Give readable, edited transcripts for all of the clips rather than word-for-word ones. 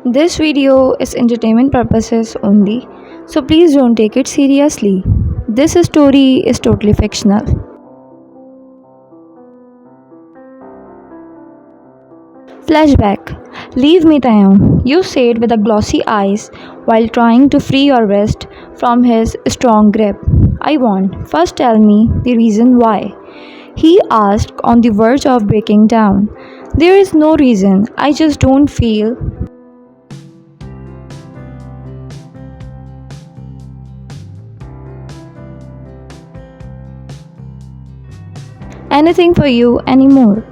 This video is entertainment purposes only, so please don't take it seriously. This story is totally fictional. Flashback. Leave me, Taeyong. You said with a glossy eyes while trying to free your wrist from his strong grip. I won't. First tell me the reason why. He asked on the verge of breaking down. There is no reason. I just don't feel anything for you anymore.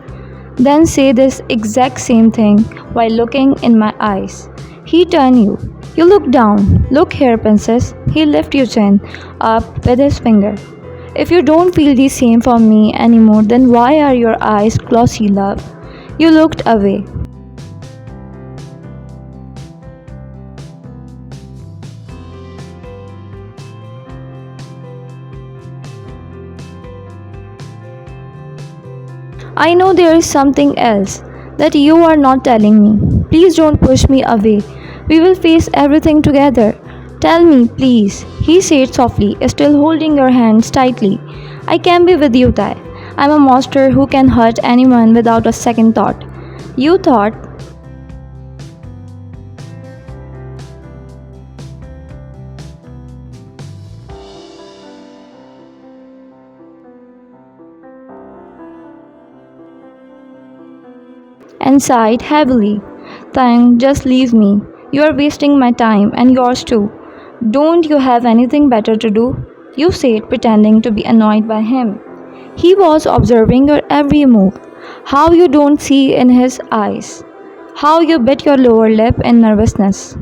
Then say this exact same thing while looking in my eyes. He turned you. You look down. Look here, princess. He lifted your chin up with his finger. If you don't feel the same for me anymore, then why are your eyes glossy, love? You looked away. I know there is something else that you are not telling me. Please don't push me away. We will face everything together. Tell me, please, he said softly, still holding your hands tightly. I can be with you, Tai. I'm a monster who can hurt anyone without a second thought. You thought, and sighed heavily. Tang, just leave me. You are wasting my time and yours too. Don't you have anything better to do? You said, pretending to be annoyed by him. He was observing your every move, how you don't see in his eyes, how you bit your lower lip in nervousness.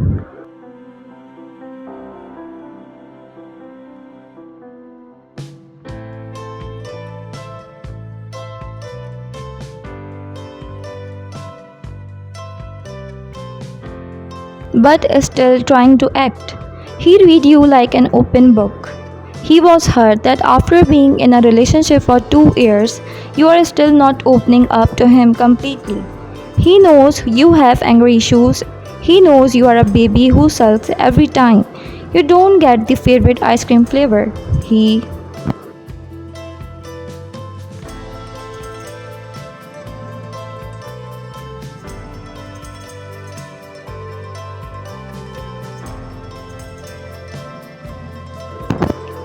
But still trying to act. He read you like an open book. He was hurt that after being in a relationship for 2 years, you are still not opening up to him completely. He knows you have anger issues. He knows you are a baby who sulks every time you don't get the favorite ice cream flavor. He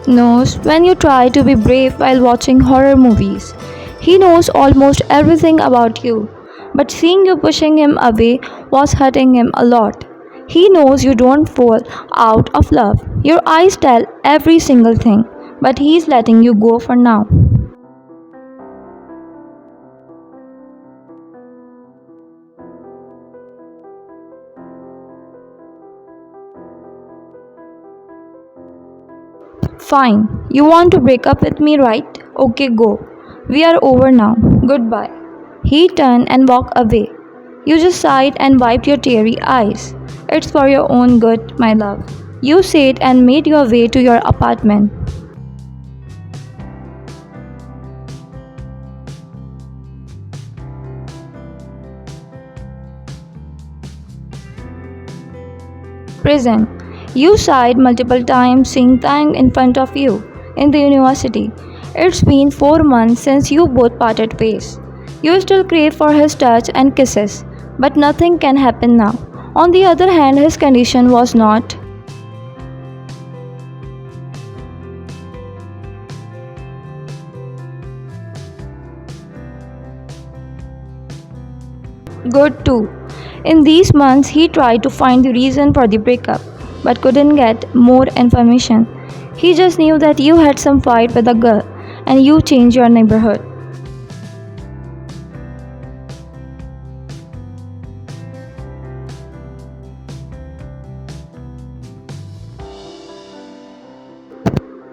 knows when you try to be brave while watching horror movies. He knows almost everything about you, but seeing you pushing him away was hurting him a lot. He knows you don't fall out of love. Your eyes tell every single thing, but he's letting you go for now. Fine, you want to break up with me, right? Okay, go. We are over now. Goodbye. He turned and walked away. You just sighed and wiped your teary eyes. It's for your own good, my love. You said and made your way to your apartment. Prison. You sighed multiple times seeing Tang in front of you in the university. It's been 4 months since you both parted ways. You still crave for his touch and kisses, but nothing can happen now. On the other hand, his condition was not good too. In these months, he tried to find the reason for the breakup, but couldn't get more information. He just knew that you had some fight with a girl and you changed your neighborhood.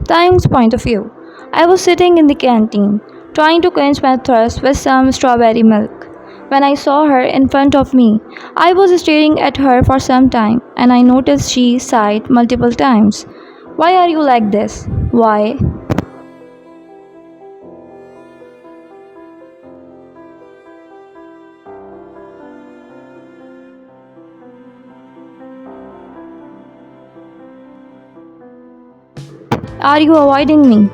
Time's point of view. I was sitting in the canteen, trying to quench my thirst with some strawberry milk. When I saw her in front of me, I was staring at her for some time and I noticed she sighed multiple times. Why are you like this? Why? Are you avoiding me?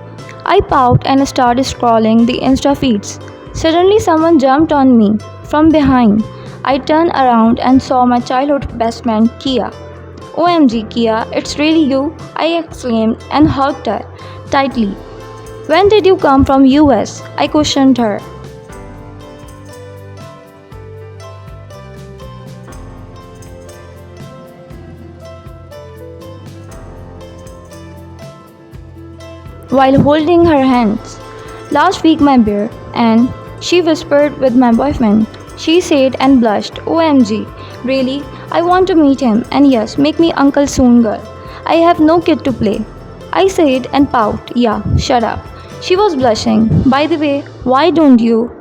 I pout and started scrolling the Insta feeds. Suddenly, someone jumped on me from behind. I turned around and saw my childhood best friend, Kia. OMG, Kia, it's really you, I exclaimed and hugged her tightly. When did you come from US? I questioned her. While holding her hands. Last week, my bear, and she whispered with my boyfriend. She said and blushed. OMG, really? I want to meet him, and yes, make me uncle soon, girl. I have no kid to play. I said and pout. Yeah, shut up. She was blushing. By the way, why don't you?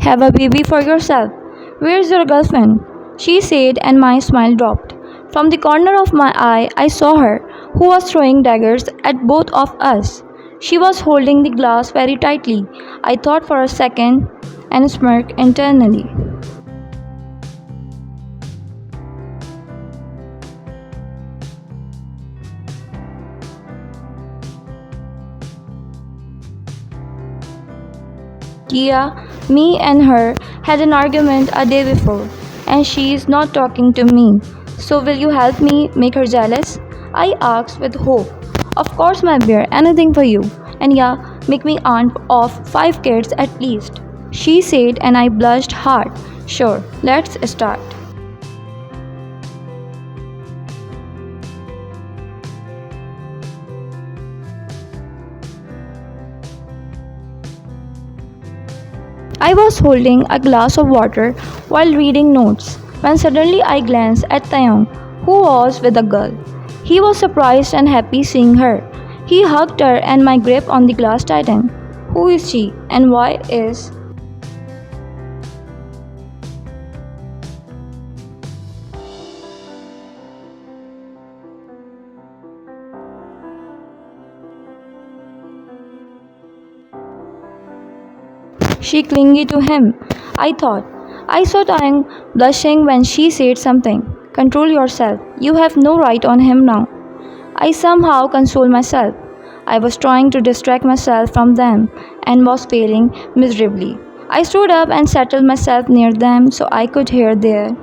Have a baby for yourself. Where's your girlfriend? She said, and my smile dropped. From the corner of my eye, I saw her, who was throwing daggers at both of us. She was holding the glass very tightly. I thought for a second and smirked internally. Kia, me and her had an argument a day before, and she is not talking to me. So, will you help me make her jealous? I asked with hope. Of course, my dear, anything for you. And yeah, make me aunt of 5 kids at least. She said, and I blushed hard. Sure, let's start. I was holding a glass of water while reading notes when suddenly I glanced at Taeyong, who was with a girl. He was surprised and happy seeing her. He hugged her and my grip on the glass tightened. Who is she and why is she clingy to him? I thought. I saw Taeyong blushing when she said something. Control yourself. You have no right on him now. I somehow consoled myself. I was trying to distract myself from them and was failing miserably. I stood up and settled myself near them so I could hear their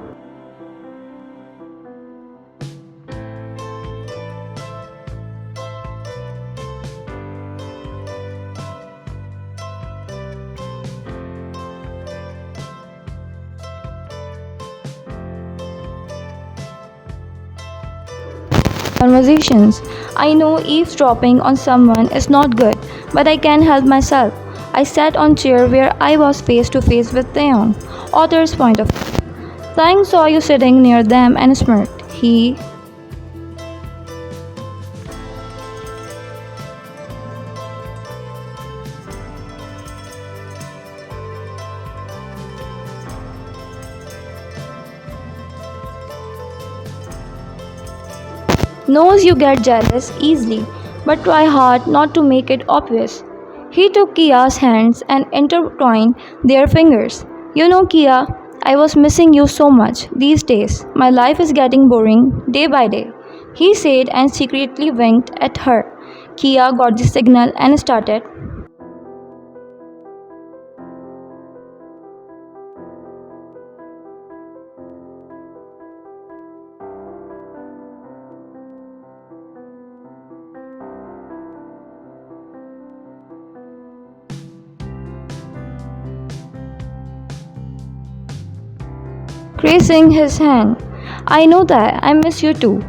conversations. I know eavesdropping on someone is not good, but I can't help myself. I sat on chair where I was face to face with Taeyong. Author's point of view. Taeyong saw you sitting near them and smirked. He knows you get jealous easily, but try hard not to make it obvious. He took Kia's hands and intertwined their fingers. You know, Kia, I was missing you so much these days. My life is getting boring day by day. He said and secretly winked at her. Kia got the signal and started. Caressing his hand. I know that I miss you too.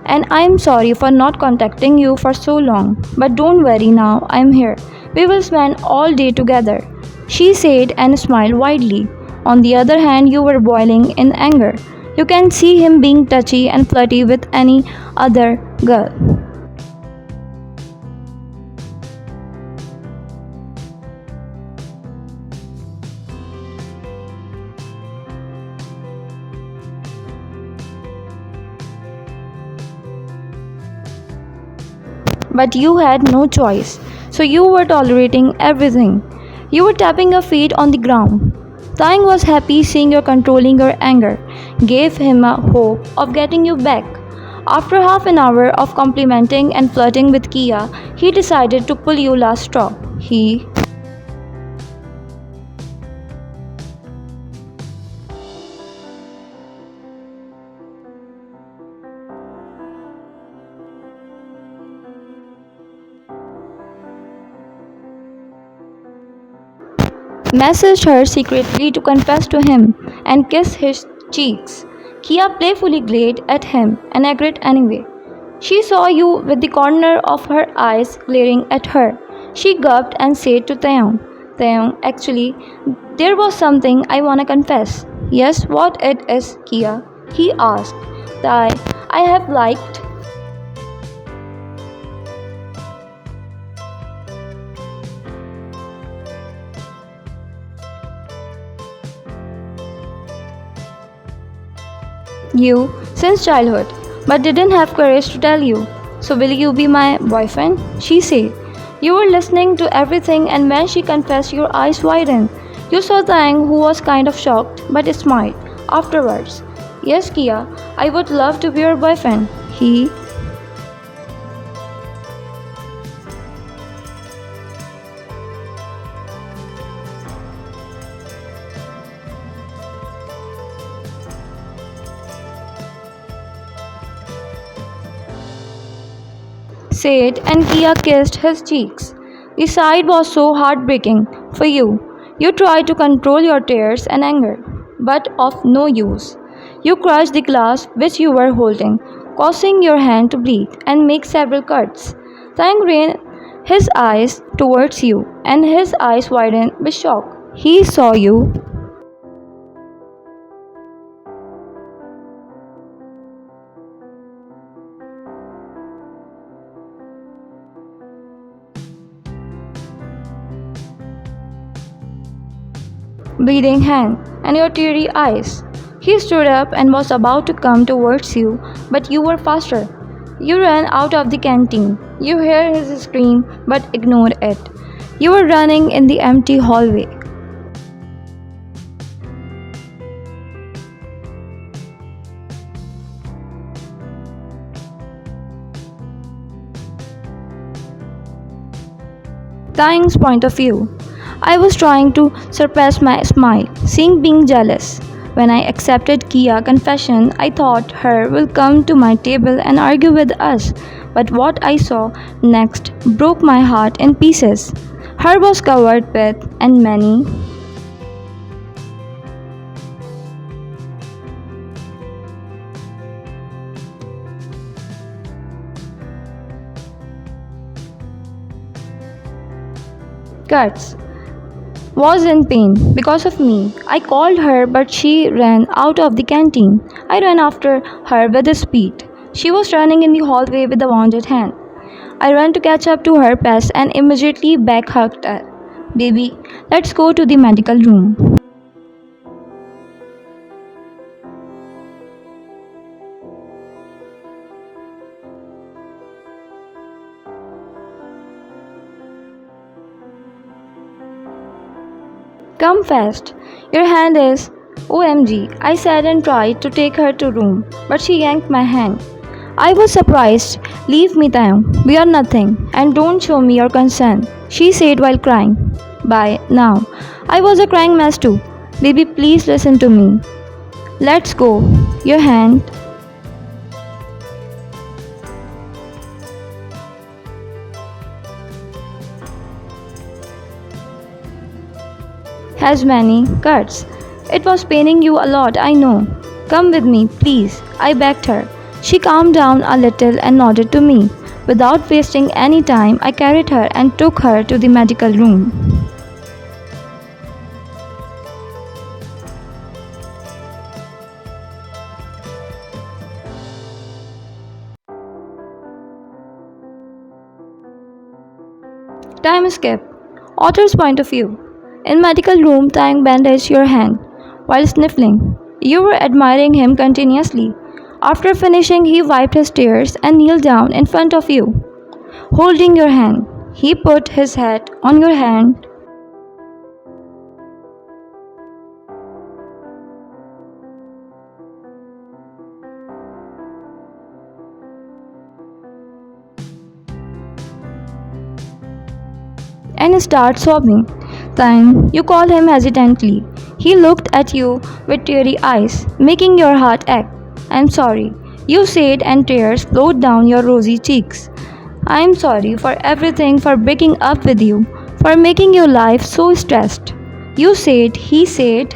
And I'm sorry for not contacting you for so long. But don't worry now, I'm here. We will spend all day together. She said and smiled widely. On the other hand, you were boiling in anger. You can see him being touchy and flirty with any other girl. but you had no choice. So you were tolerating everything. You were tapping your feet on the ground. Tang was happy seeing you controlling your anger, gave him a hope of getting you back. After half an hour of complimenting and flirting with Kia, he decided to pull you last straw. He messaged her secretly to confess to him and kiss his cheeks. Kia playfully glared at him and agreed anyway. She saw you with the corner of her eyes glaring at her. She gulped and said to Taeyong, Taeyong, actually, there was something I wanna confess. Yes, what it is, Kia? He asked. Tai, I have liked you since childhood, but didn't have courage to tell you. So, will you be my boyfriend? She said. You were listening to everything, and when she confessed, your eyes widened. You saw Tang, who was kind of shocked, but smiled afterwards. Yes, Kia, I would love to be your boyfriend. He said, and Kia kissed his cheeks. The sight was so heartbreaking for you. You tried to control your tears and anger, but of no use. You crushed the glass which you were holding, causing your hand to bleed and make several cuts. Tang ran his eyes towards you, and his eyes widened with shock. He saw you bleeding hand and your teary eyes. He stood up and was about to come towards you, but you were faster. You ran out of the canteen. You heard his scream but ignored it. You were running in the empty hallway. Tang's point of view. I was trying to suppress my smile, seeing being jealous. When I accepted Kia's confession, I thought her will come to my table and argue with us. But what I saw next broke my heart in pieces. Her was covered with and many cuts. Was in pain because of me. I called her, but she ran out of the canteen. I ran after her with speed. She was running in the hallway with a wounded hand. I ran to catch up to her pace and immediately back hugged her. Baby, let's go to the medical room. Come fast. Your hand is OMG. I said and tried to take her to room, but she yanked my hand. I was surprised. Leave me, Taeyong. We are nothing, and don't show me your concern, she said while crying. Bye now. I was a crying mess too. Baby, please listen to me. Let's go. Your hand has many cuts. It was paining you a lot, I know. Come with me, please. I begged her. She calmed down a little and nodded to me. Without wasting any time, I carried her and took her to the medical room. Time skip. Author's point of view. In medical room, Tang bandaged your hand while sniffling. You were admiring him continuously. After finishing, he wiped his tears and kneeled down in front of you. holding your hand. He put his head on your hand and started sobbing. Then you called him hesitantly. He looked at you with teary eyes, making your heart ache. I'm sorry, you said, and tears flowed down your rosy cheeks. I'm sorry for everything, for breaking up with you, for making your life so stressed. You said, he said,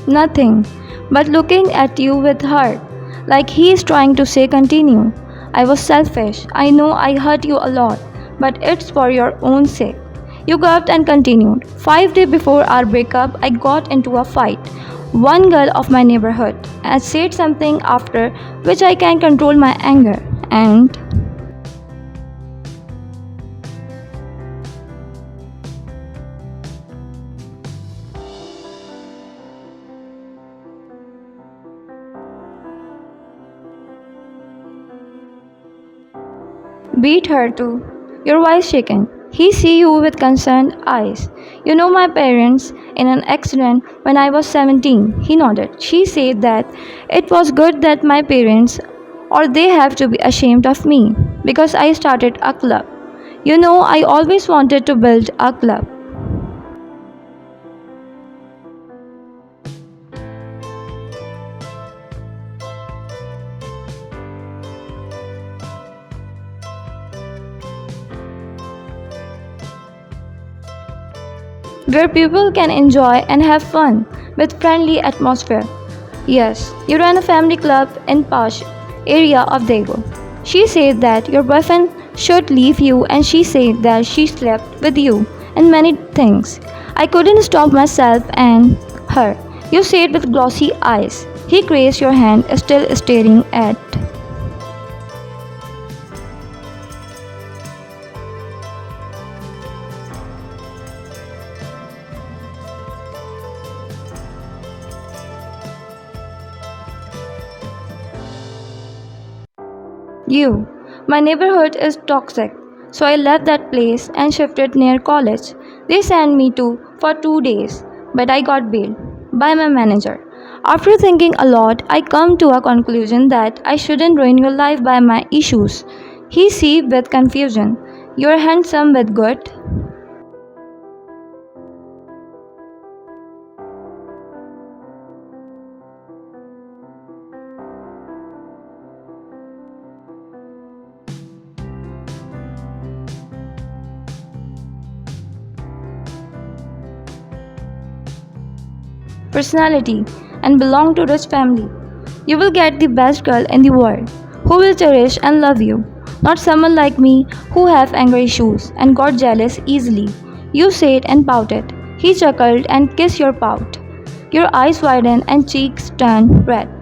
nothing, but looking at you with hurt, like he is trying to say continue. I was selfish. I know I hurt you a lot, but it's for your own sake. You gulped and continued. 5 days before our breakup, I got into a fight. One girl of my neighborhood and said something after which I can control my anger and beat her too. Your voice shaken. He see you with concerned eyes. You know my parents in an accident when I was 17. He nodded. She said that it was good that my parents or they have to be ashamed of me because I started a club. You know I always wanted to build a club where people can enjoy and have fun with friendly atmosphere. Yes, you run a family club in posh area of Dago. She said that your boyfriend should leave you and she said that she slept with you and many things. I couldn't stop myself and her. You said with glossy eyes. He raised your hand, still staring at you. My neighborhood is toxic, so I left that place and shifted near college. They sent me to for 2 days, but I got bailed by my manager. After thinking a lot, I come to a conclusion that I shouldn't ruin your life by my issues. He see with confusion. You're handsome with good. Personality and belong to rich family. You will get the best girl in the world who will cherish and love you, not someone like me who have anger issues and got jealous easily. You said and pouted. He chuckled and kissed your pout. Your eyes widened and cheeks turned red.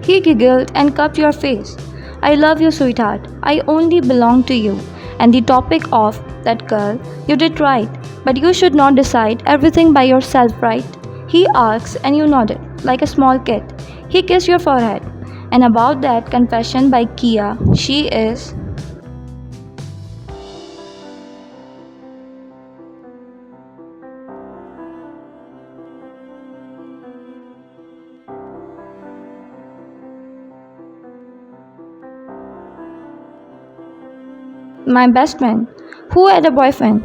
He giggled and cupped your face. I love you, sweetheart. I only belong to you. And the topic of that girl, you did right, but you should not decide everything by yourself, right? He asked, and you nodded, like a small kid. He kissed your forehead. And about that confession by Kia, she is. My best friend, who had a boyfriend.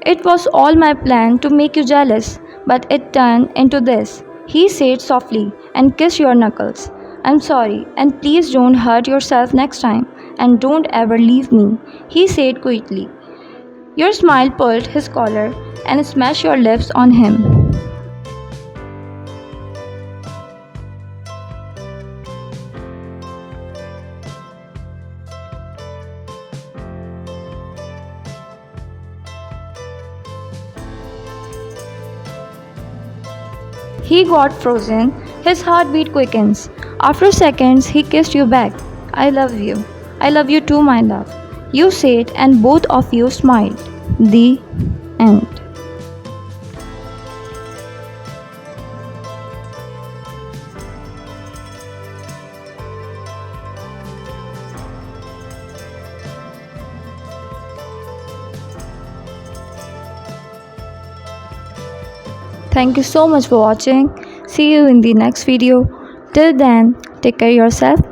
It was all my plan to make you jealous, but it turned into this. He said softly and kissed your knuckles. I'm sorry, and please don't hurt yourself next time, and don't ever leave me, he said quietly. Your smile pulled his collar and smashed your lips on him. He got frozen, his heartbeat quickens. After seconds, he kissed you back. I love you. I love you too, my love. You said, and both of you smiled. The end. Thank you so much for watching. See you in the next video. Till then, take care of yourself.